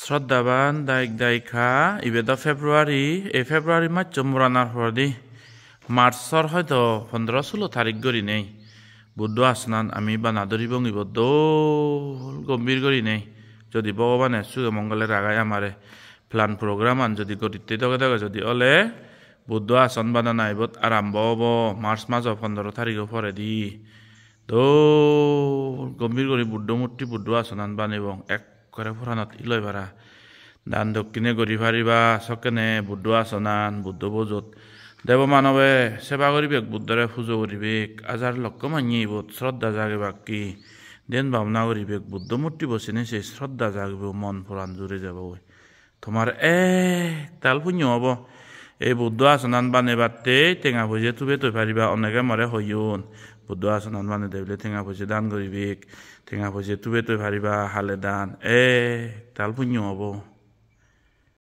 শ্রদ্ধাবান দায়িক দায়িকা ইবেদা ফেব্রুয়ারি মাস মুরানার হরদি মার্চর হয়তো 15-16 তারিখ গড়ি নেই বুদ্ধ আসনান আমি বানাদরি বঙ্গিব দোল গম্ভীর গড়ি নেই যদি ভগবানে সুযোগ মঙ্গলের আগায় আমারে প্ল্যান প্রোগ্রাম আন যদি গড়িতে দগে দগে যদি অলে বুদ্ধ আসন বানানা আইবত আরম্ভ হব মার্চ মাস 15 তারিখ পরে দি দোল গম্ভীর গড়ি বুদ্ধ মূর্তি বুদ্ধ আসনান বানিব এক করে পুরাণত ইলয় ভাড়া দান দক্ষিণে গড়ি ফারিবা সকেনে বুদ্ধ আসনান বুদ্ধ বোজত দেব মানবে সেবা করিবেক বুদ্ধরে পুজো করিবেক আজার লক্ষ্য মানিয়ে বোধ শ্রদ্ধা জাগিবাক কি দেন ভাবনা করিবেক বুদ্ধ মূর্তি বসিনে সেই শ্রদ্ধা জাগিব মন পুরাণ জুড়ে যাব তোমার তাল পুণ্য হব এই বুদ্ধ আসনান বানে বাতে টেঙা ভুজে তুবে তৈ পারিবা অনেকে মরে হইন বুদ্ধ আসনান বানে দেবলে টেঙা ভুজে দান করিবেক টেঙা ভুজে তুবে তৈ পারিবা হালে দান তাল পুণ্য হব।